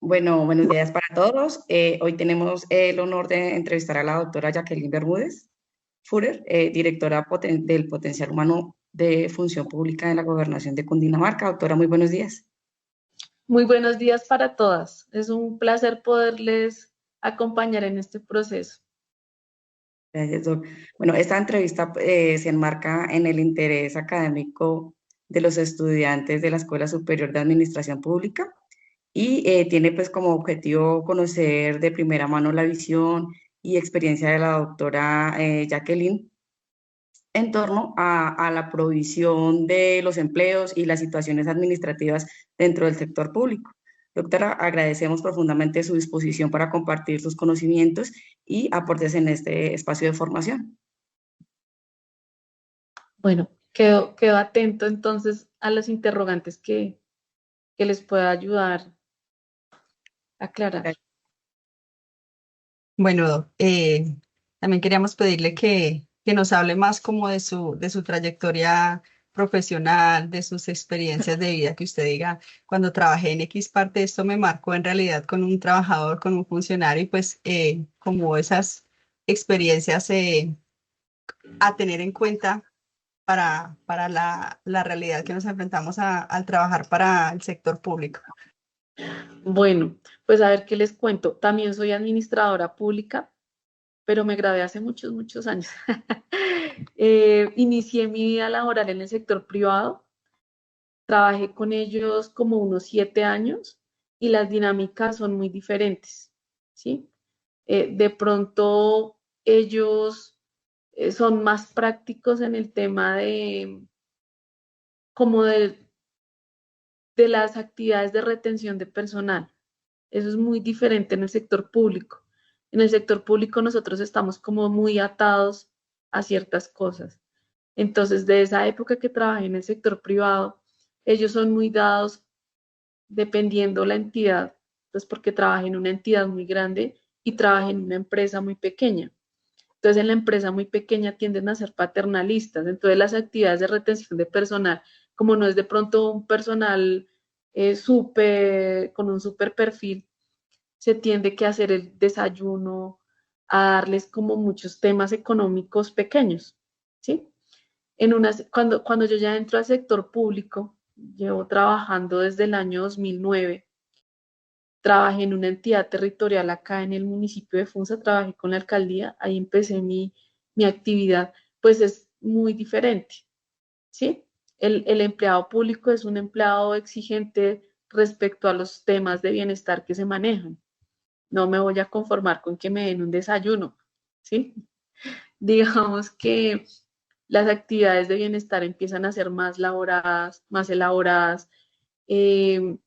Bueno, buenos días para todos. Hoy tenemos el honor de entrevistar a la doctora Jacqueline Bermúdez Fuller, directora del Potencial Humano de Función Pública de la Gobernación de Cundinamarca. Doctora, muy buenos días. Muy buenos días para todas. Es un placer poderles acompañar en este proceso. Gracias, doc. Bueno, esta entrevista se enmarca en el interés académico de los estudiantes de la Escuela Superior de Administración Pública y tiene pues como objetivo conocer de primera mano la visión y experiencia de la doctora Jacqueline en torno a la provisión de los empleos y las situaciones administrativas dentro del sector público. Doctora, agradecemos profundamente su disposición para compartir sus conocimientos y aportes en este espacio de formación. Bueno, quedo atento entonces a los interrogantes que les pueda ayudar a aclarar. Bueno, también queríamos pedirle que nos hable más como de su trayectoria profesional, de sus experiencias de vida, que usted diga, cuando trabajé en X parte, esto me marcó en realidad con un trabajador, con un funcionario, y pues como esas experiencias a tener en cuenta para la realidad que nos enfrentamos al trabajar para el sector público. Bueno, pues a ver qué les cuento. También soy administradora pública, pero me gradué hace muchos, muchos años. Inicié mi vida laboral en el sector privado. Trabajé con ellos como unos 7 años y las dinámicas son muy diferentes, ¿sí? De pronto ellos son más prácticos en el tema como de las actividades de retención de personal. Eso es muy diferente en el sector público. En el sector público nosotros estamos como muy atados a ciertas cosas. Entonces, de esa época que trabajé en el sector privado, ellos son muy dados dependiendo la entidad, pues porque trabajé en una entidad muy grande y trabajé en una empresa muy pequeña. Entonces, en la empresa muy pequeña tienden a ser paternalistas. Entonces, las actividades de retención de personal, como no es de pronto un personal con un súper perfil, se tiende que hacer el desayuno, a darles como muchos temas económicos pequeños, ¿sí? Cuando yo ya entro al sector público, llevo trabajando desde el año 2009. Trabajé en una entidad territorial acá en el municipio de Funza, trabajé con la alcaldía, ahí empecé mi actividad, pues es muy diferente, ¿sí? El empleado público es un empleado exigente respecto a los temas de bienestar que se manejan. No me voy a conformar con que me den un desayuno, ¿sí? Digamos que las actividades de bienestar empiezan a ser más elaboradas. eh,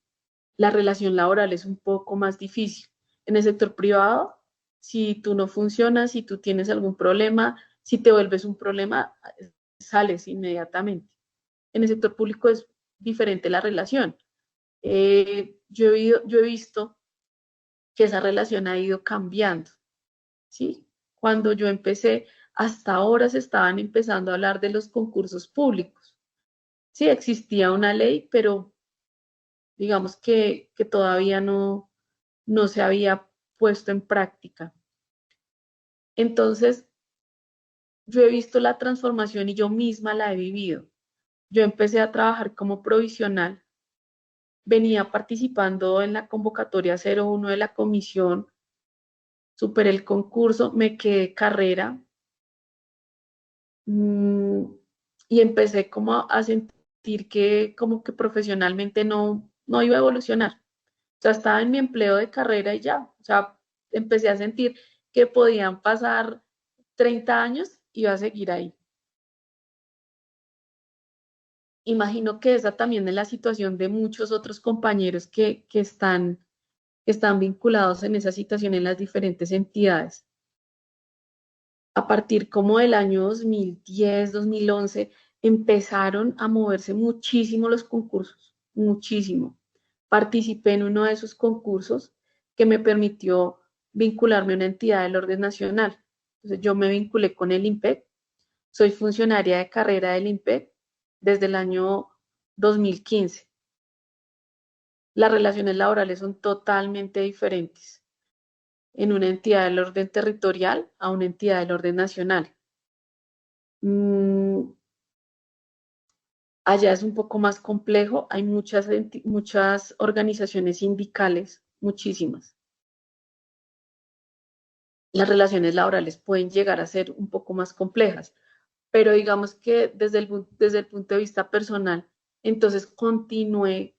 la relación laboral es un poco más difícil. En el sector privado, si tú no funcionas, si tú tienes algún problema, si te vuelves un problema, sales inmediatamente. En el sector público es diferente la relación. Yo he visto que esa relación ha ido cambiando, ¿sí? Cuando yo empecé, hasta ahora se estaban empezando a hablar de los concursos públicos. Sí, existía una ley, pero digamos que todavía no se había puesto en práctica. Entonces, yo he visto la transformación y yo misma la he vivido. Yo empecé a trabajar como provisional, venía participando en la convocatoria 01 de la comisión, superé el concurso, me quedé carrera, mmm, y empecé como a sentir que como que profesionalmente no iba a evolucionar. O sea, estaba en mi empleo de carrera y ya. O sea, empecé a sentir que podían pasar 30 años y iba a seguir ahí. Imagino que esa también es la situación de muchos otros compañeros que están vinculados en esa situación en las diferentes entidades. A partir como del año 2010, 2011, empezaron a moverse muchísimo los concursos, muchísimo. Participé en uno de esos concursos que me permitió vincularme a una entidad del orden nacional. Entonces yo me vinculé con el IMPEC, soy funcionaria de carrera del IMPEC desde el año 2015. Las relaciones laborales son totalmente diferentes en una entidad del orden territorial a una entidad del orden nacional. Mm, Allá es un poco más complejo, hay muchas organizaciones sindicales, muchísimas. Las relaciones laborales pueden llegar a ser un poco más complejas, pero digamos que desde el punto de vista personal, entonces continuamos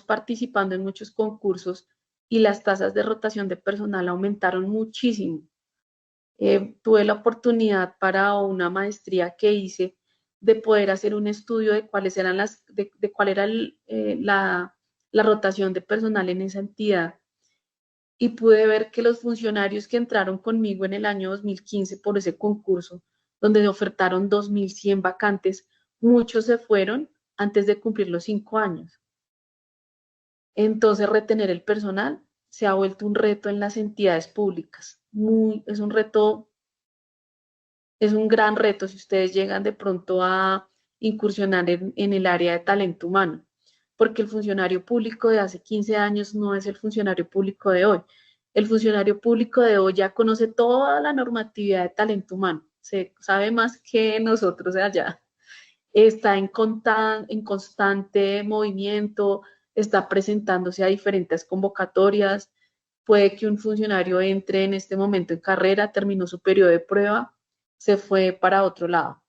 participando en muchos concursos y las tasas de rotación de personal aumentaron muchísimo. Tuve la oportunidad para una maestría que hice de poder hacer un estudio de cuáles eran de cuál era la rotación de personal en esa entidad y pude ver que los funcionarios que entraron conmigo en el año 2015 por ese concurso, donde ofertaron 2.100 vacantes, muchos se fueron antes de cumplir los 5 años. Entonces, retener el personal se ha vuelto un reto en las entidades públicas. Es un reto, es un gran reto si ustedes llegan de pronto a incursionar en el área de talento humano, porque el funcionario público de hace 15 años no es el funcionario público de hoy. El funcionario público de hoy ya conoce toda la normatividad de talento humano, se sabe más que nosotros de allá. Está en constante movimiento, está presentándose a diferentes convocatorias. Puede que un funcionario entre en este momento en carrera, terminó su periodo de prueba, se fue para otro lado.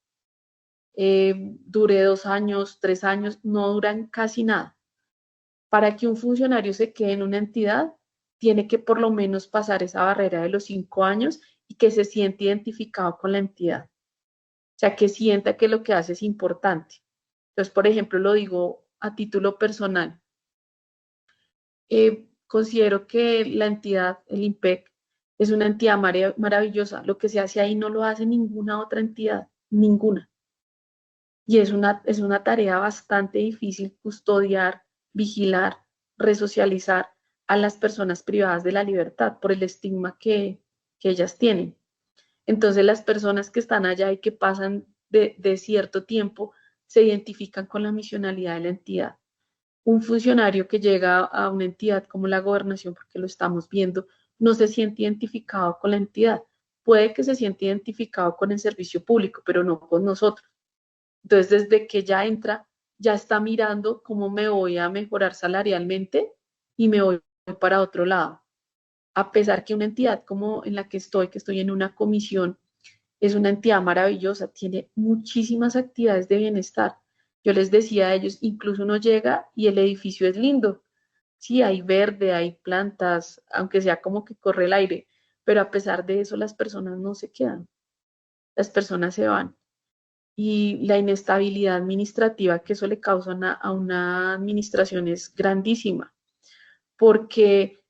Dure 2 años, 3 años, no duran casi nada. Para que un funcionario se quede en una entidad, tiene que por lo menos pasar esa barrera de los 5 años y que se siente identificado con la entidad. O sea, que sienta que lo que hace es importante. Entonces, por ejemplo, lo digo a título personal. Considero que la entidad, el IMPEC, es una entidad maravillosa. Lo que se hace ahí no lo hace ninguna otra entidad, ninguna. Y es una tarea bastante difícil custodiar, vigilar, resocializar a las personas privadas de la libertad por el estigma que ellas tienen. Entonces las personas que están allá y que pasan de cierto tiempo se identifican con la misionalidad de la entidad. Un funcionario que llega a una entidad como la gobernación, porque lo estamos viendo, no se siente identificado con la entidad. Puede que se siente identificado con el servicio público, pero no con nosotros. Entonces, desde que ya entra, ya está mirando cómo me voy a mejorar salarialmente y me voy para otro lado. A pesar que una entidad como en la que estoy en una comisión, es una entidad maravillosa, tiene muchísimas actividades de bienestar. Yo les decía a ellos, incluso uno llega y el edificio es lindo. Sí, hay verde, hay plantas, aunque sea como que corre el aire, pero a pesar de eso las personas no se quedan, las personas se van. Y la inestabilidad administrativa que eso le causa a una administración es grandísima, porque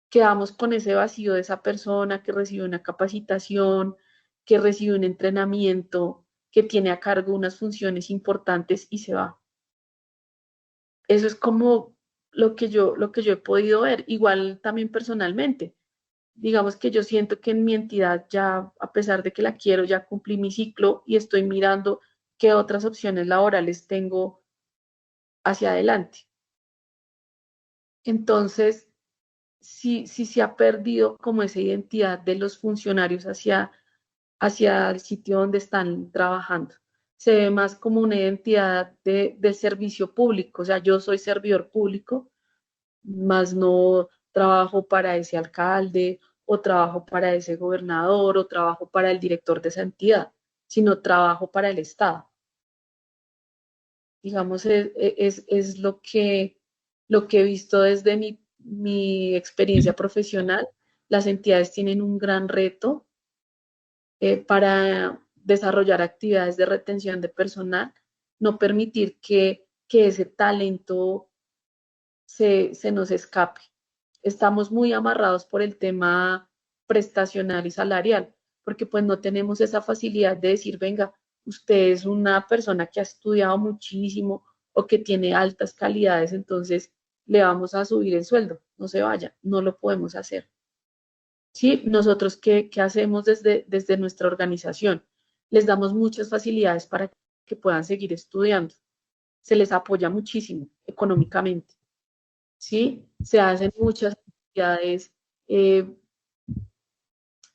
quedamos con ese vacío de esa persona que recibe una capacitación, que recibe un entrenamiento, que tiene a cargo unas funciones importantes y se va. Eso es como lo que yo he podido ver, igual también personalmente. Digamos que yo siento que en mi entidad ya, a pesar de que la quiero, ya cumplí mi ciclo y estoy mirando qué otras opciones laborales tengo hacia adelante. Entonces, sí se ha perdido como esa identidad de los funcionarios hacia el sitio donde están trabajando. Se ve más como una identidad del servicio público, o sea, yo soy servidor público, más no trabajo para ese alcalde o trabajo para ese gobernador o trabajo para el director de esa entidad, sino trabajo para el Estado. Digamos, es lo que he visto desde mi experiencia profesional. Las entidades tienen un gran reto para desarrollar actividades de retención de personal, no permitir que ese talento se nos escape. Estamos muy amarrados por el tema prestacional y salarial, porque pues no tenemos esa facilidad de decir, venga, usted es una persona que ha estudiado muchísimo o que tiene altas calidades, entonces le vamos a subir el sueldo, no se vaya, no lo podemos hacer. ¿Sí? Nosotros, ¿qué hacemos desde nuestra organización? Les damos muchas facilidades para que puedan seguir estudiando. se les apoya muchísimo económicamente, ¿sí? Se hacen muchas actividades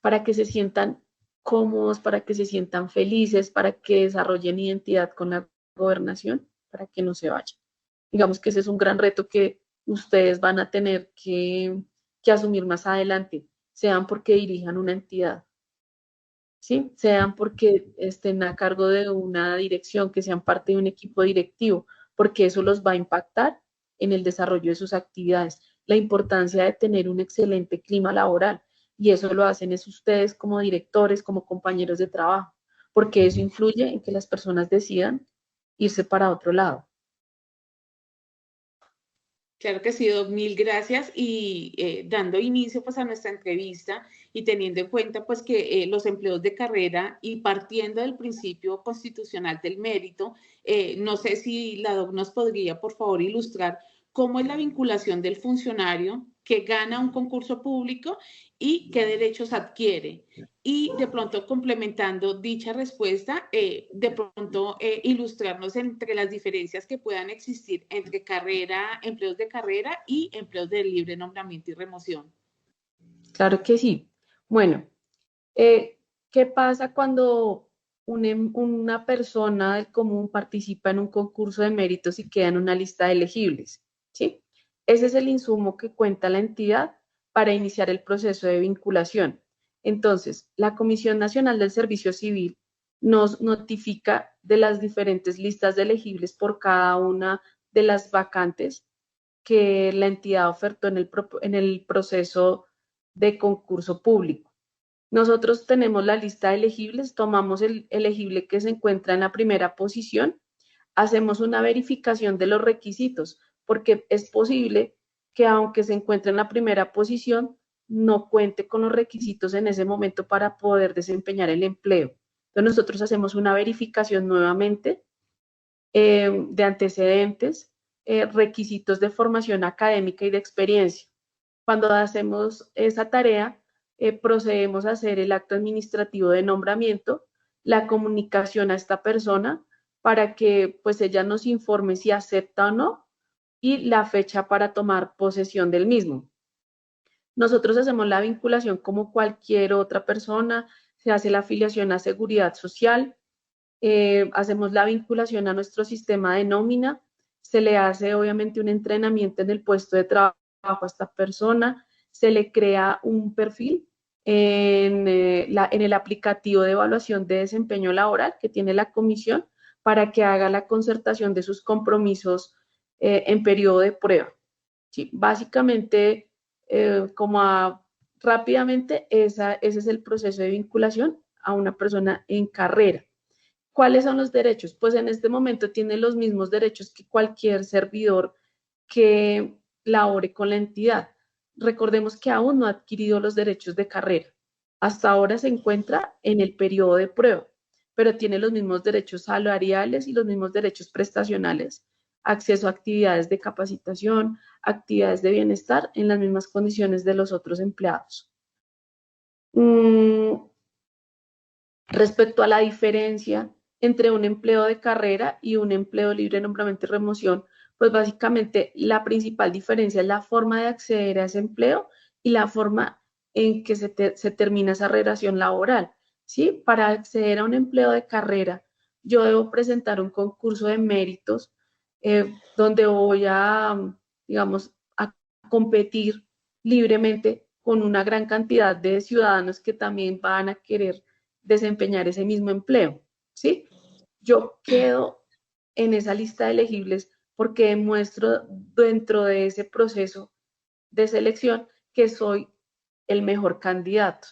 para que se sientan cómodos, para que se sientan felices, para que desarrollen identidad con la gobernación, para que no se vayan. Digamos que ese es un gran reto que ustedes van a tener que asumir más adelante, sean porque dirijan una entidad, ¿sí? Sean porque estén a cargo de una dirección, que sean parte de un equipo directivo, porque eso los va a impactar en el desarrollo de sus actividades. La importancia de tener un excelente clima laboral, y eso lo hacen es ustedes como directores, como compañeros de trabajo, porque eso influye en que las personas decidan irse para otro lado. Claro que sí, Doc, mil gracias y dando inicio pues a nuestra entrevista y teniendo en cuenta pues que los empleos de carrera y partiendo del principio constitucional del mérito, no sé si la Doc nos podría por favor ilustrar cómo es la vinculación del funcionario que gana un concurso público y qué derechos adquiere. Y de pronto complementando dicha respuesta, de pronto ilustrarnos entre las diferencias que puedan existir entre carrera, empleos de carrera y empleos de libre nombramiento y remoción. Claro que sí. Bueno, ¿qué pasa cuando una persona del común participa en un concurso de méritos y queda en una lista de elegibles? ¿Sí? Ese es el insumo que cuenta la entidad para iniciar el proceso de vinculación. Entonces, la Comisión Nacional del Servicio Civil nos notifica de las diferentes listas de elegibles por cada una de las vacantes que la entidad ofertó en el proceso de concurso público. Nosotros tenemos la lista de elegibles, tomamos el elegible que se encuentra en la primera posición, hacemos una verificación de los requisitos, porque es posible que aunque se encuentre en la primera posición, no cuente con los requisitos en ese momento para poder desempeñar el empleo. Entonces nosotros hacemos una verificación nuevamente de antecedentes, requisitos de formación académica y de experiencia. Cuando hacemos esa tarea, procedemos a hacer el acto administrativo de nombramiento, la comunicación a esta persona para que pues ella nos informe si acepta o no y la fecha para tomar posesión del mismo. Nosotros hacemos la vinculación como cualquier otra persona, se hace la afiliación a seguridad social, hacemos la vinculación a nuestro sistema de nómina, se le hace obviamente un entrenamiento en el puesto de trabajo a esta persona, se le crea un perfil en el aplicativo de evaluación de desempeño laboral que tiene la comisión para que haga la concertación de sus compromisos en periodo de prueba. ¿Sí? Básicamente, rápidamente, ese es el proceso de vinculación a una persona en carrera. ¿Cuáles son los derechos? Pues en este momento tiene los mismos derechos que cualquier servidor que labore con la entidad. Recordemos que aún no ha adquirido los derechos de carrera. Hasta ahora se encuentra en el periodo de prueba, pero tiene los mismos derechos salariales y los mismos derechos prestacionales, acceso a actividades de capacitación, actividades de bienestar en las mismas condiciones de los otros empleados. Respecto a la diferencia entre un empleo de carrera y un empleo libre de nombramiento y remoción, pues básicamente la principal diferencia es la forma de acceder a ese empleo y la forma en que se termina esa relación laboral, ¿sí? Para acceder a un empleo de carrera, yo debo presentar un concurso de méritos donde voy a, digamos, a competir libremente con una gran cantidad de ciudadanos que también van a querer desempeñar ese mismo empleo, ¿sí? Yo quedo en esa lista de elegibles porque demuestro dentro de ese proceso de selección que soy el mejor candidato.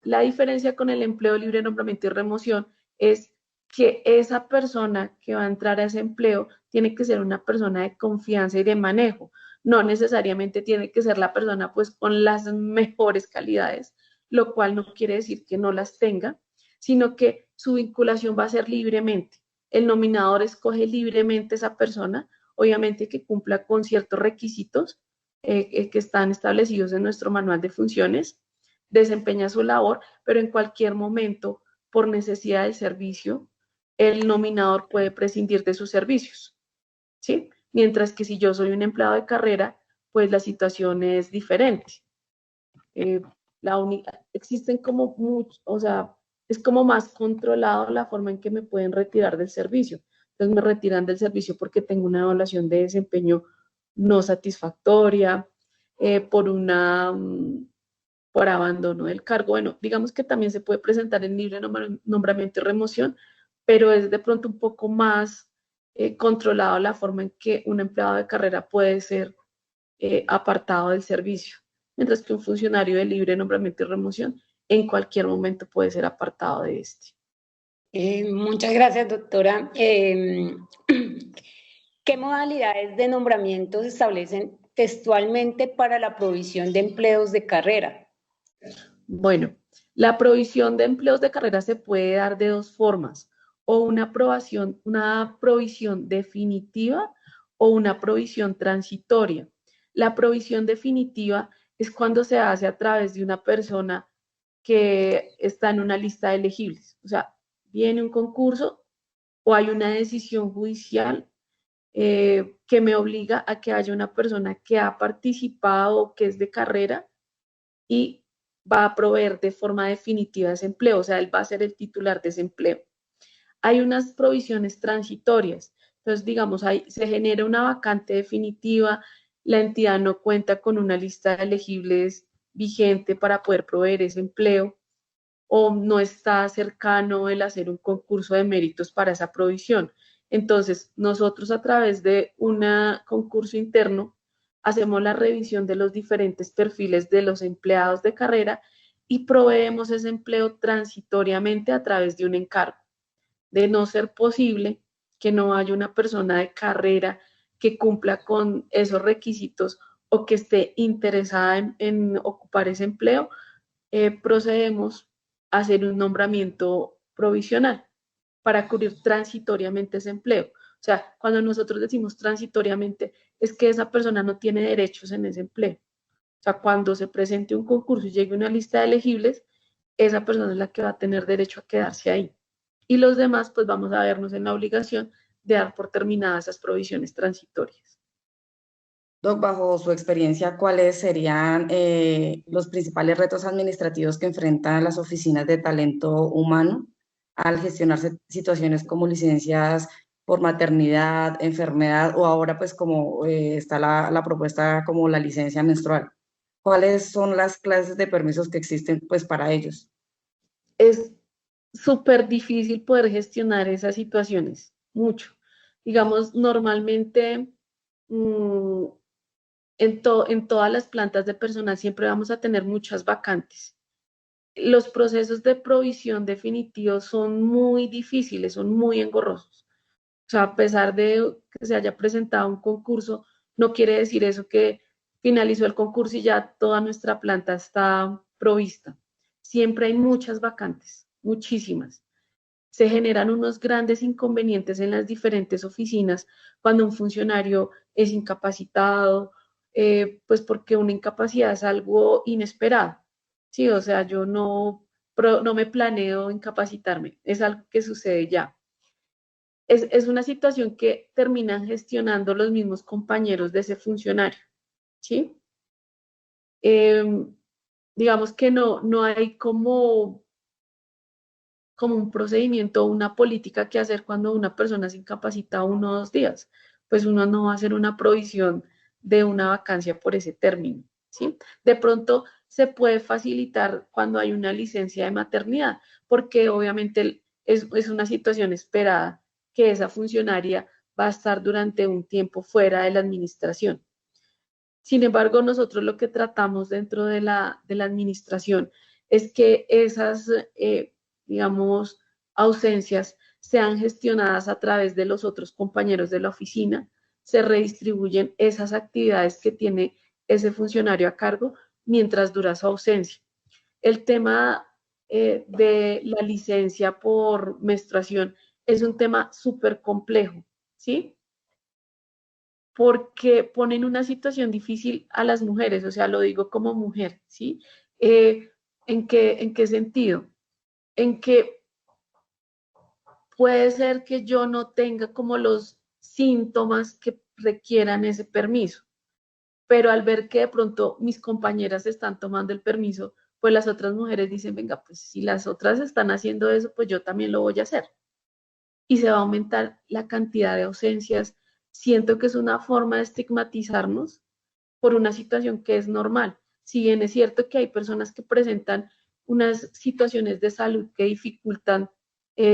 La diferencia con el empleo libre de nombramiento y remoción es que esa persona que va a entrar a ese empleo tiene que ser una persona de confianza y de manejo. No necesariamente tiene que ser la persona pues con las mejores calidades, lo cual no quiere decir que no las tenga, sino que su vinculación va a ser libremente. El nominador escoge libremente esa persona, obviamente que cumpla con ciertos requisitos que están establecidos en nuestro manual de funciones, desempeña su labor, pero en cualquier momento, por necesidad del servicio, el nominador puede prescindir de sus servicios, ¿sí? Mientras que si yo soy un empleado de carrera, pues la situación es diferente. Existen como muchos, o sea, es como más controlado la forma en que me pueden retirar del servicio. Entonces me retiran del servicio porque tengo una evaluación de desempeño no satisfactoria, por por abandono del cargo. Bueno, digamos que también se puede presentar en libre nombramiento y remoción, pero es de pronto un poco más controlado la forma en que un empleado de carrera puede ser apartado del servicio, mientras que un funcionario de libre nombramiento y remoción en cualquier momento puede ser apartado de este. Muchas gracias, doctora. ¿Qué modalidades de nombramiento se establecen textualmente para la provisión de empleos de carrera? Bueno, la provisión de empleos de carrera se puede dar de dos formas, o una provisión definitiva o una provisión transitoria. La provisión definitiva es cuando se hace a través de una persona que está en una lista de elegibles. O sea, viene un concurso o hay una decisión judicial que me obliga a que haya una persona que ha participado o que es de carrera y va a proveer de forma definitiva ese empleo, o sea, él va a ser el titular de ese empleo. Hay unas provisiones transitorias, entonces, digamos, se genera una vacante definitiva, la entidad no cuenta con una lista de elegibles vigente para poder proveer ese empleo, o no está cercano el hacer un concurso de méritos para esa provisión. Entonces, nosotros a través de un concurso interno hacemos la revisión de los diferentes perfiles de los empleados de carrera y proveemos ese empleo transitoriamente a través de un encargo. De no ser posible que no haya una persona de carrera que cumpla con esos requisitos o que esté interesada en ocupar ese empleo, procedemos a hacer un nombramiento provisional para cubrir transitoriamente ese empleo. O sea, cuando nosotros decimos transitoriamente, es que esa persona no tiene derechos en ese empleo. O sea, cuando se presente un concurso y llegue una lista de elegibles, esa persona es la que va a tener derecho a quedarse ahí. Y los demás, pues vamos a vernos en la obligación de dar por terminadas esas provisiones transitorias. Doc, bajo su experiencia, ¿cuáles serían los principales retos administrativos que enfrentan las oficinas de talento humano al gestionarse situaciones como licencias por maternidad, enfermedad o ahora pues como está la propuesta como la licencia menstrual? ¿Cuáles son las clases de permisos que existen pues para ellos? Es súper difícil poder gestionar esas situaciones, mucho. Digamos, normalmente mmm, en todas las plantas de personal siempre vamos a tener muchas vacantes. Los procesos de provisión definitivos son muy difíciles, son muy engorrosos. O sea, a pesar de que se haya presentado un concurso, no quiere decir eso que finalizó el concurso y ya toda nuestra planta está provista. Siempre hay muchas vacantes, muchísimas. Se generan unos grandes inconvenientes en las diferentes oficinas cuando un funcionario es incapacitado, pues porque una incapacidad es algo inesperado. Sí, o sea, yo no me planeo incapacitarme, es algo que sucede ya. Es una situación que terminan gestionando los mismos compañeros de ese funcionario, ¿sí? Eh, digamos que no hay como un procedimiento o una política que hacer cuando una persona se incapacita 1 o 2 días. Pues uno no va a hacer una provisión de una vacancia por ese término, ¿sí? De pronto se puede facilitar cuando hay una licencia de maternidad, porque obviamente es una situación esperada que esa funcionaria va a estar durante un tiempo fuera de la administración. Sin embargo, nosotros lo que tratamos dentro de la administración es que esas, digamos, ausencias sean gestionadas a través de los otros compañeros de la oficina, se redistribuyen esas actividades que tiene ese funcionario a cargo mientras dura su ausencia. El tema de la licencia por menstruación es un tema súper complejo, ¿sí? Porque ponen una situación difícil a las mujeres, o sea, lo digo como mujer, ¿sí? ¿En qué sentido? En que puede ser que yo no tenga como los síntomas que requieran ese permiso, pero al ver que de pronto mis compañeras están tomando el permiso, pues las otras mujeres dicen, venga, pues si las otras están haciendo eso, pues yo también lo voy a hacer. Y se va a aumentar la cantidad de ausencias. Siento que es una forma de estigmatizarnos por una situación que es normal. Si bien es cierto que hay personas que presentan unas situaciones de salud que dificultan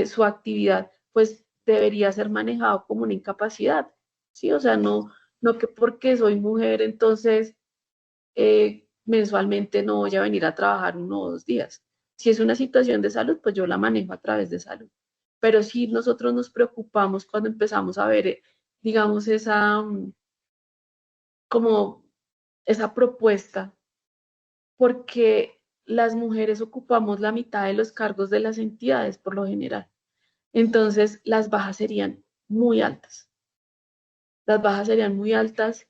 su actividad, pues debería ser manejado como una incapacidad, ¿sí? O sea, no que porque soy mujer, entonces mensualmente no voy a venir a trabajar 1 o 2 días. Si es una situación de salud, pues yo la manejo a través de salud. Pero sí nosotros nos preocupamos cuando empezamos a ver, digamos, como esa propuesta, porque las mujeres ocupamos la mitad de los cargos de las entidades por lo general. Entonces, las bajas serían muy altas. Las bajas serían muy altas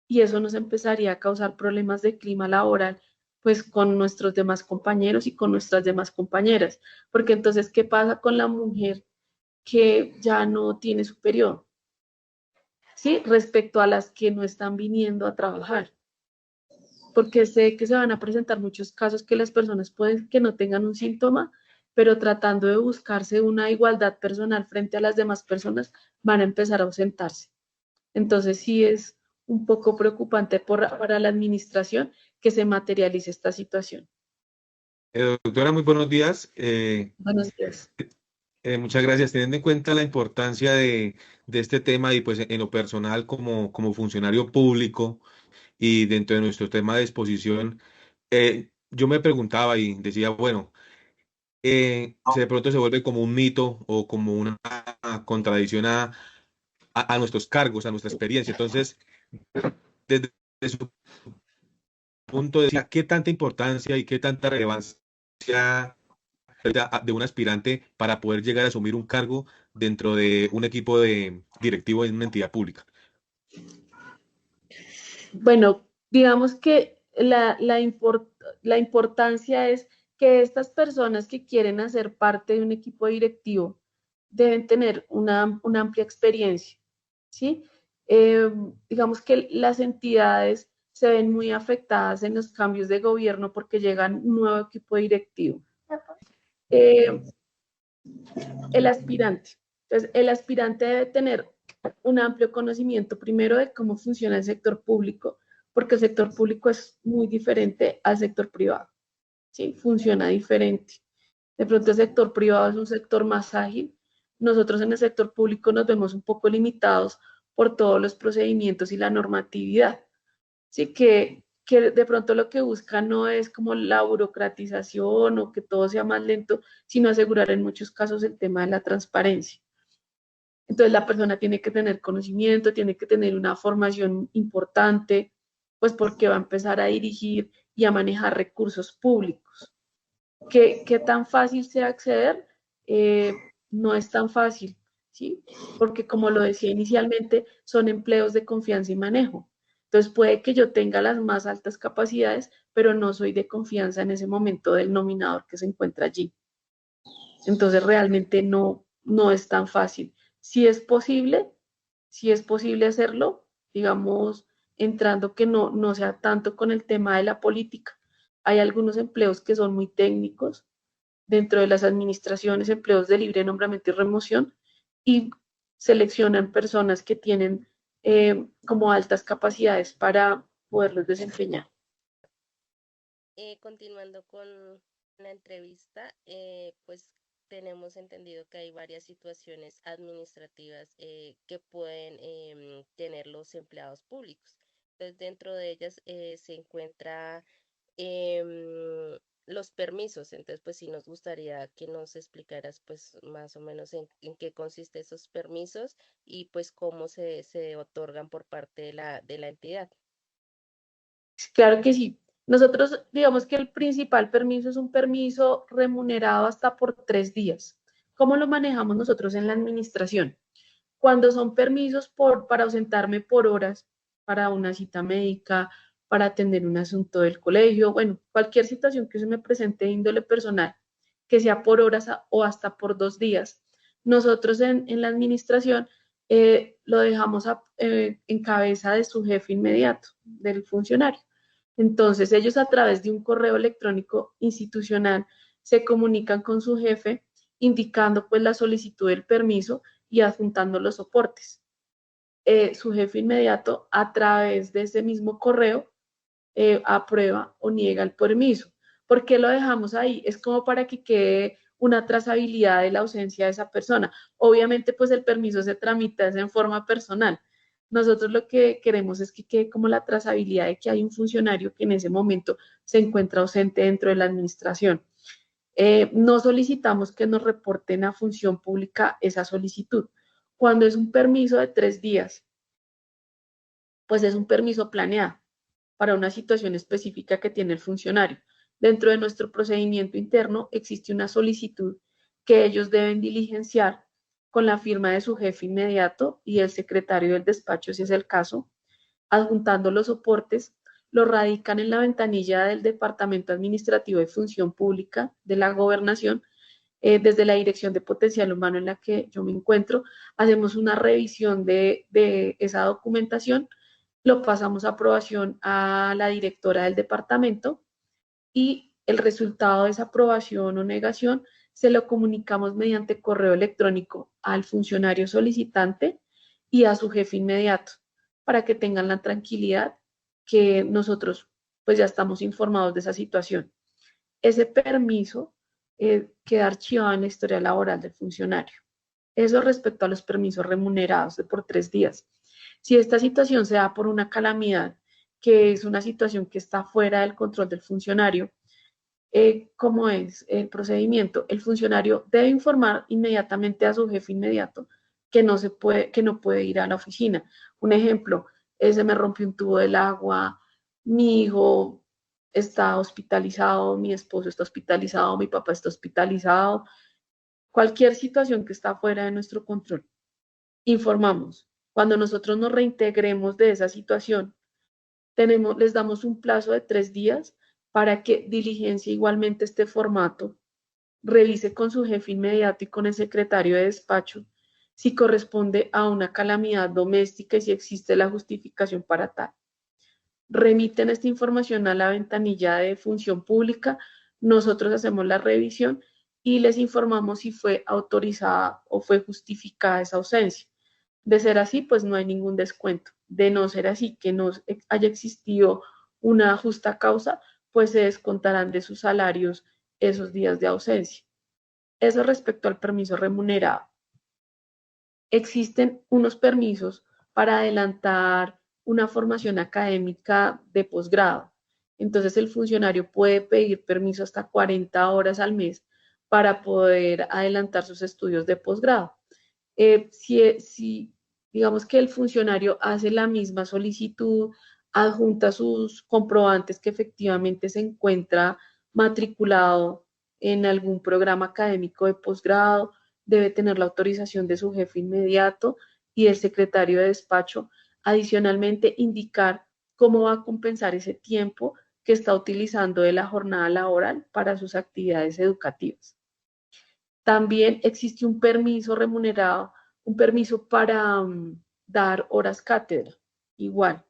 y eso nos empezaría a causar problemas de clima laboral, pues con nuestros demás compañeros y con nuestras demás compañeras. Porque entonces, ¿qué pasa con la mujer que ya no tiene su periodo? ¿Sí? Respecto a las que no están viniendo a trabajar. Porque sé que se van a presentar muchos casos que las personas pueden que no tengan un síntoma, pero tratando de buscarse una igualdad personal frente a las demás personas, van a empezar a ausentarse. Entonces sí es un poco preocupante para la administración que se materialice esta situación. Doctora, muy buenos días. Buenos días. Muchas gracias. Teniendo en cuenta la importancia de este tema y pues en lo personal como funcionario público y dentro de nuestro tema de exposición, yo me preguntaba y decía, bueno, de pronto se vuelve como un mito o como una contradicción a nuestros cargos, a nuestra experiencia. Entonces, desde su punto de vista, ¿qué tanta importancia y qué tanta relevancia de un aspirante para poder llegar a asumir un cargo dentro de un equipo de directivo en una entidad pública? Bueno, digamos que la importancia es que estas personas que quieren hacer parte de un equipo directivo deben tener una amplia experiencia, ¿sí? Digamos que las entidades se ven muy afectadas en los cambios de gobierno porque llegan un nuevo equipo directivo. Eh, el aspirante. Entonces, el aspirante debe tener un amplio conocimiento primero de cómo funciona el sector público, porque el sector público es muy diferente al sector privado, ¿sí? Funciona diferente. De pronto el sector privado es un sector más ágil. Nosotros en el sector público nos vemos un poco limitados por todos los procedimientos y la normatividad. Sí, que de pronto lo que busca no es como la burocratización o que todo sea más lento, sino asegurar en muchos casos el tema de la transparencia. Entonces la persona tiene que tener conocimiento, tiene que tener una formación importante, pues porque va a empezar a dirigir y a manejar recursos públicos. ¿Qué tan fácil sea acceder? No es tan fácil, ¿sí? Porque como lo decía inicialmente, son empleos de confianza y manejo. Entonces puede que yo tenga las más altas capacidades, pero no soy de confianza en ese momento del nominador que se encuentra allí. Entonces realmente no es tan fácil. Si es posible hacerlo, digamos, entrando que no sea tanto con el tema de la política. Hay algunos empleos que son muy técnicos dentro de las administraciones, empleos de libre nombramiento y remoción, y seleccionan personas que tienen como altas capacidades para poderlos desempeñar. Continuando con la entrevista, pues tenemos entendido que hay varias situaciones administrativas que pueden tener los empleados públicos. Entonces, dentro de ellas se encuentra los permisos. Entonces, pues sí nos gustaría que nos explicaras pues más o menos en qué consiste esos permisos y pues cómo se otorgan por parte de la entidad. Claro que sí. Nosotros, digamos que el principal permiso es un permiso remunerado hasta por 3 días. ¿Cómo lo manejamos nosotros en la administración? Cuando son permisos para ausentarme por horas, para una cita médica, para atender un asunto del colegio, bueno, cualquier situación que se me presente de índole personal, que sea por horas o hasta por 2 días, Nosotros en la administración lo dejamos en cabeza de su jefe inmediato, del funcionario. Entonces ellos a través de un correo electrónico institucional se comunican con su jefe indicando pues la solicitud del permiso y adjuntando los soportes. Su jefe inmediato a través de ese mismo correo aprueba o niega el permiso. ¿Por qué lo dejamos ahí? Es como para que quede una trazabilidad de la ausencia de esa persona. Obviamente, pues el permiso se tramita en forma personal. Nosotros lo que queremos es que quede como la trazabilidad de que hay un funcionario que en ese momento se encuentra ausente dentro de la administración. No solicitamos que nos reporten a función pública esa solicitud. Cuando es un permiso de 3 días, pues es un permiso planeado para una situación específica que tiene el funcionario. Dentro de nuestro procedimiento interno existe una solicitud que ellos deben diligenciar con la firma de su jefe inmediato y el secretario del despacho, si es el caso, adjuntando los soportes, lo radican en la ventanilla del Departamento Administrativo de Función Pública de la Gobernación. Desde la Dirección de Potencial Humano en la que yo me encuentro, hacemos una revisión de esa documentación, lo pasamos a aprobación a la directora del departamento y el resultado de esa aprobación o negación se lo comunicamos mediante correo electrónico al funcionario solicitante y a su jefe inmediato para que tengan la tranquilidad que nosotros pues ya estamos informados de esa situación. Ese permiso queda archivado en la historia laboral del funcionario. Eso respecto a los permisos remunerados de por 3 días. Si esta situación se da por una calamidad, que es una situación que está fuera del control del funcionario, ¿cómo es el procedimiento? El funcionario debe informar inmediatamente a su jefe inmediato que no puede ir a la oficina. Un ejemplo, se me rompió un tubo del agua, mi hijo está hospitalizado, mi esposo está hospitalizado, mi papá está hospitalizado, cualquier situación que está fuera de nuestro control. Informamos. Cuando nosotros nos reintegremos de esa situación, les damos un plazo de 3 días para que diligencia igualmente este formato, revise con su jefe inmediato y con el secretario de despacho si corresponde a una calamidad doméstica y si existe la justificación para tal. Remiten esta información a la ventanilla de función pública, nosotros hacemos la revisión y les informamos si fue autorizada o fue justificada esa ausencia. De ser así, pues no hay ningún descuento. De no ser así, que no haya existido una justa causa, pues se descontarán de sus salarios esos días de ausencia. Eso respecto al permiso remunerado. Existen unos permisos para adelantar una formación académica de posgrado. Entonces el funcionario puede pedir permiso hasta 40 horas al mes para poder adelantar sus estudios de posgrado. Si digamos que el funcionario hace la misma solicitud, adjunta sus comprobantes que efectivamente se encuentra matriculado en algún programa académico de posgrado, debe tener la autorización de su jefe inmediato y el secretario de despacho. Adicionalmente, indicar cómo va a compensar ese tiempo que está utilizando de la jornada laboral para sus actividades educativas. También existe un permiso remunerado, un permiso para dar horas cátedra. Igual,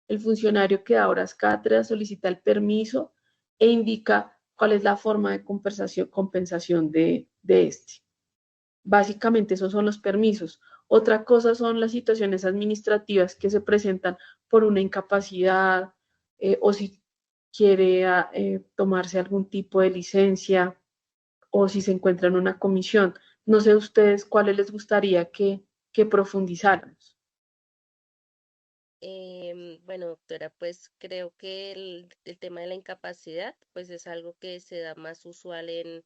el funcionario que da horas cátedra solicita el permiso e indica cuál es la forma de compensación de este. Básicamente esos son los permisos. Otra cosa son las situaciones administrativas que se presentan por una incapacidad o si quiere tomarse algún tipo de licencia o si se encuentra en una comisión. No sé a ustedes cuáles les gustaría que profundizáramos. Bueno, doctora, pues creo que el tema de la incapacidad, pues es algo que se da más usual en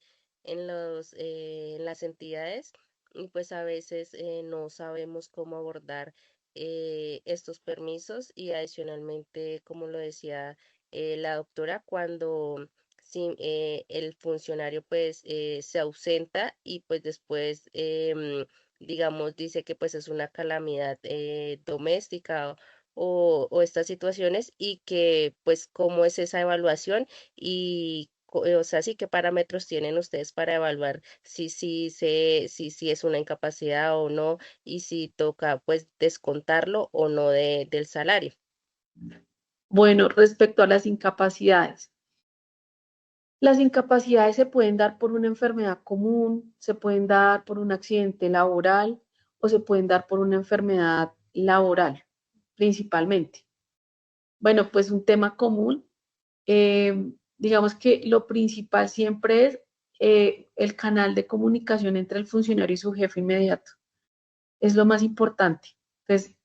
las entidades y pues a veces no sabemos cómo abordar estos permisos y adicionalmente, como lo decía la doctora, cuando sí, el funcionario pues se ausenta y pues después, digamos, dice que pues es una calamidad doméstica o estas situaciones y que pues cómo es esa evaluación y o sea, sí, qué parámetros tienen ustedes para evaluar si es una incapacidad o no y si toca pues descontarlo o no del salario. Bueno, respecto a las incapacidades se pueden dar por una enfermedad común, se pueden dar por un accidente laboral o se pueden dar por una enfermedad laboral, principalmente. Bueno, pues un tema común, digamos que lo principal siempre es el canal de comunicación entre el funcionario y su jefe inmediato. Es lo más importante. Entonces,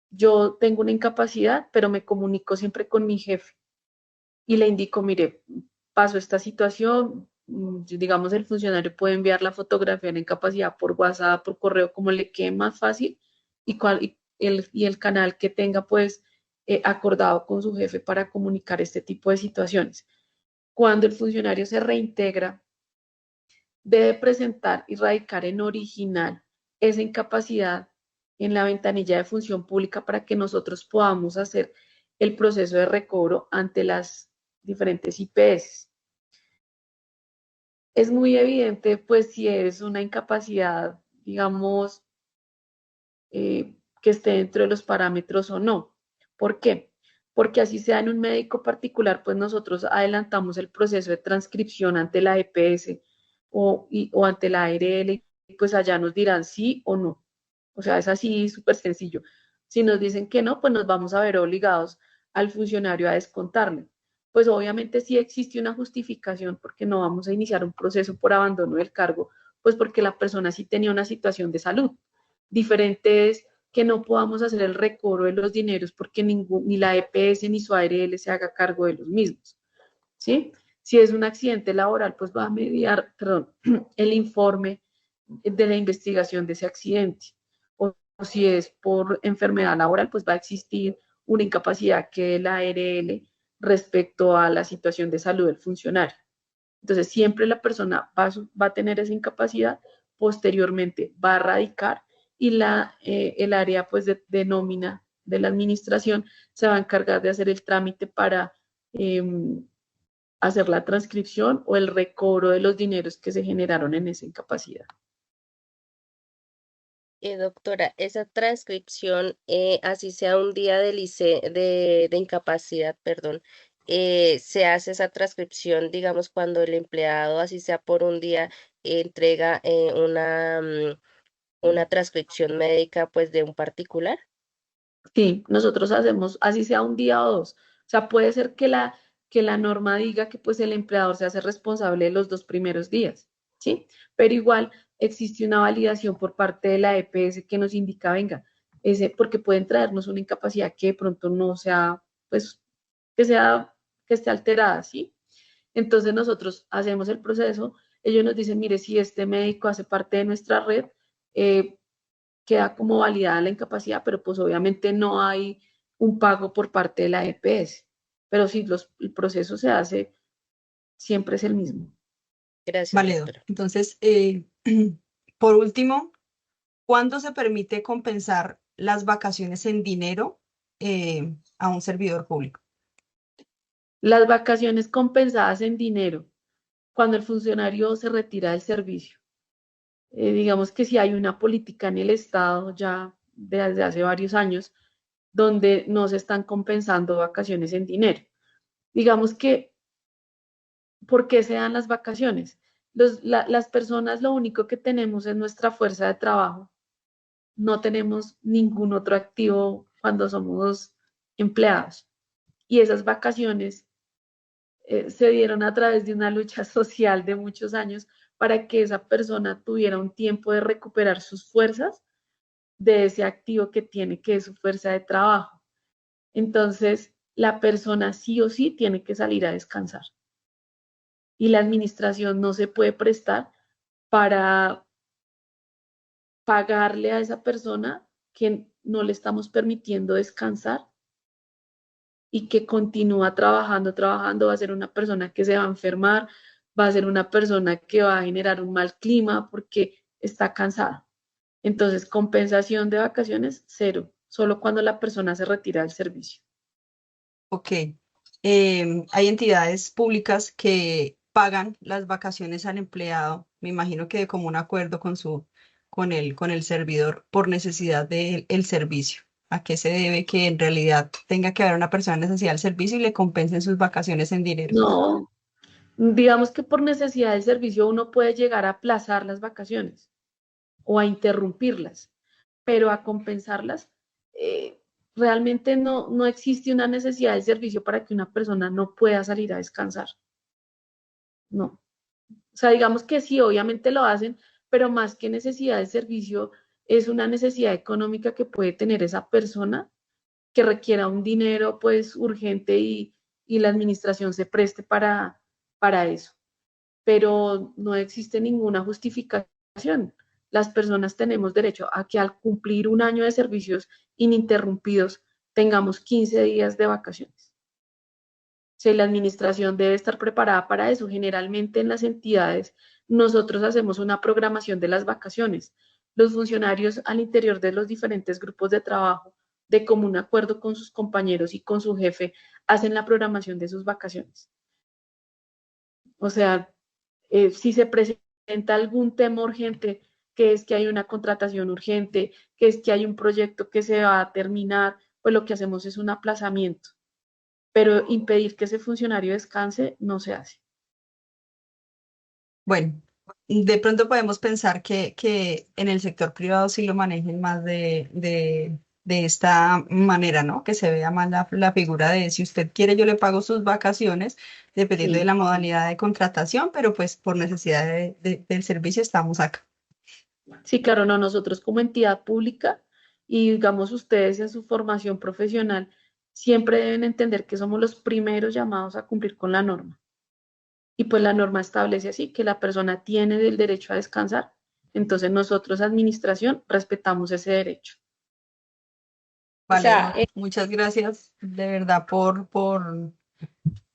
yo tengo una incapacidad, pero me comunico siempre con mi jefe y le indico, mire, pasó esta situación, digamos, el funcionario puede enviar la fotografía de la incapacidad por WhatsApp, por correo, como le quede más fácil y el canal que tenga, pues, acordado con su jefe para comunicar este tipo de situaciones. Cuando el funcionario se reintegra, debe presentar y radicar en original esa incapacidad en la ventanilla de función pública para que nosotros podamos hacer el proceso de recobro ante las diferentes IPS. Es muy evidente, pues, si es una incapacidad, digamos, que esté dentro de los parámetros o no. ¿Por qué? Porque así sea en un médico particular, pues nosotros adelantamos el proceso de transcripción ante la EPS o ante la ARL, y pues allá nos dirán sí o no. O sea, es así súper sencillo. Si nos dicen que no, pues nos vamos a ver obligados al funcionario a descontarle. Pues obviamente sí existe una justificación porque no vamos a iniciar un proceso por abandono del cargo, pues porque la persona sí tenía una situación de salud. Diferente es que no podamos hacer el recobro de los dineros porque ni la EPS ni su ARL se haga cargo de los mismos, ¿sí? Si es un accidente laboral, pues va a mediar, perdón, el informe de la investigación de ese accidente. O si es por enfermedad laboral, pues va a existir una incapacidad que la ARL respecto a la situación de salud del funcionario. Entonces, siempre la persona va a tener esa incapacidad, posteriormente va a radicar y el área pues, de nómina de la administración se va a encargar de hacer el trámite para eh, hacer la transcripción o el recobro de los dineros que se generaron en esa incapacidad. Doctora, esa transcripción, así sea un día de incapacidad, perdón, se hace esa transcripción, digamos, cuando el empleado, así sea por un día, entrega una transcripción médica, pues, de un particular. Sí, nosotros hacemos, así sea un día o dos. O sea, puede ser que la norma diga que pues el empleador se hace responsable de los 2 primeros días, ¿sí? Pero igual existe una validación por parte de la EPS que nos indica, venga, porque pueden traernos una incapacidad que de pronto no sea, pues, que esté alterada, ¿sí? Entonces nosotros hacemos el proceso, ellos nos dicen, mire, si este médico hace parte de nuestra red, eh, queda como validada la incapacidad, pero pues obviamente no hay un pago por parte de la EPS. Pero si el proceso se hace, siempre es el mismo. Gracias, Válido. doctora. Entonces, por último, ¿cuándo se permite compensar las vacaciones en dinero a un servidor público? Las vacaciones compensadas en dinero, cuando el funcionario se retira del servicio. Digamos que si hay una política en el Estado ya desde hace varios años donde no se están compensando vacaciones en dinero. Digamos que, ¿por qué se dan las vacaciones? Las personas lo único que tenemos es nuestra fuerza de trabajo. No tenemos ningún otro activo cuando somos empleados. Y esas vacaciones se dieron a través de una lucha social de muchos años para que esa persona tuviera un tiempo de recuperar sus fuerzas de ese activo que tiene, que es su fuerza de trabajo. Entonces, la persona sí o sí tiene que salir a descansar. Y la administración no se puede prestar para pagarle a esa persona que no le estamos permitiendo descansar y que continúa trabajando, va a ser una persona que se va a enfermar, va a ser una persona que va a generar un mal clima porque está cansada. Entonces, compensación de vacaciones, cero, solo cuando la persona se retira del servicio. Ok. Hay entidades públicas que pagan las vacaciones al empleado, me imagino que de común acuerdo con el servidor por necesidad del servicio. ¿A qué se debe que en realidad tenga que haber una persona en necesidad del servicio y le compensen sus vacaciones en dinero? No, digamos que por necesidad del servicio uno puede llegar a aplazar las vacaciones o a interrumpirlas, pero a compensarlas, realmente no existe una necesidad del servicio para que una persona no pueda salir a descansar. No. O sea, digamos que sí, obviamente lo hacen, pero más que necesidad de servicio, es una necesidad económica que puede tener esa persona que requiera un dinero pues urgente y la administración se preste para eso. Pero no existe ninguna justificación. Las personas tenemos derecho a que al cumplir un año de servicios ininterrumpidos tengamos 15 días de vacaciones. Si la administración debe estar preparada para eso. Generalmente en las entidades nosotros hacemos una programación de las vacaciones. Los funcionarios al interior de los diferentes grupos de trabajo, de común acuerdo con sus compañeros y con su jefe, hacen la programación de sus vacaciones. O sea, si se presenta algún tema urgente, que es que hay una contratación urgente, que es que hay un proyecto que se va a terminar, pues lo que hacemos es un aplazamiento. Pero impedir que ese funcionario descanse no se hace. Bueno, de pronto podemos pensar que en el sector privado sí lo manejen más de esta manera, ¿no? Que se vea más la figura de si usted quiere, yo le pago sus vacaciones, dependiendo de Sí. la modalidad de contratación, pero pues por necesidad del servicio estamos acá. Sí, claro, no, nosotros como entidad pública y digamos ustedes en su formación profesional siempre deben entender que somos los primeros llamados a cumplir con la norma. Y pues la norma establece así, que la persona tiene el derecho a descansar. Entonces nosotros, administración, respetamos ese derecho. O Vale, sea, muchas gracias de verdad por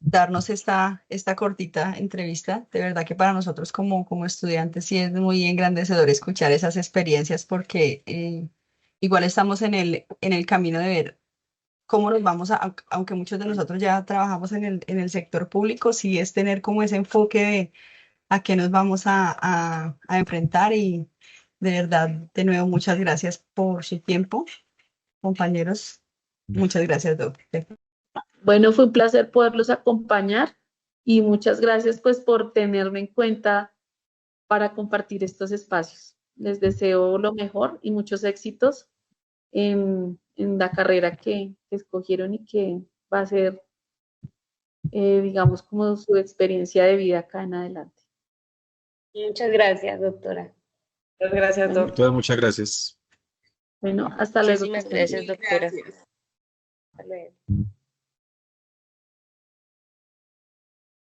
darnos esta cortita entrevista. De verdad que para nosotros como estudiantes sí es muy engrandecedor escuchar esas experiencias porque igual estamos en el camino de ver cómo nos vamos aunque muchos de nosotros ya trabajamos en el sector público, sí es tener como ese enfoque de a qué nos vamos a enfrentar y de verdad, de nuevo, muchas gracias por su tiempo, compañeros. Muchas gracias, doctor. Bueno, fue un placer poderlos acompañar y muchas gracias pues por tenerme en cuenta para compartir estos espacios. Les deseo lo mejor y muchos éxitos en la carrera que escogieron y que va a ser, digamos, como su experiencia de vida acá en adelante. muchas gracias, doctora. Muchas gracias, Bueno, doctor. Muchas gracias. bueno, hasta luego. Que Muchísimas estén bien. gracias, Mil doctora. gracias. Hasta luego.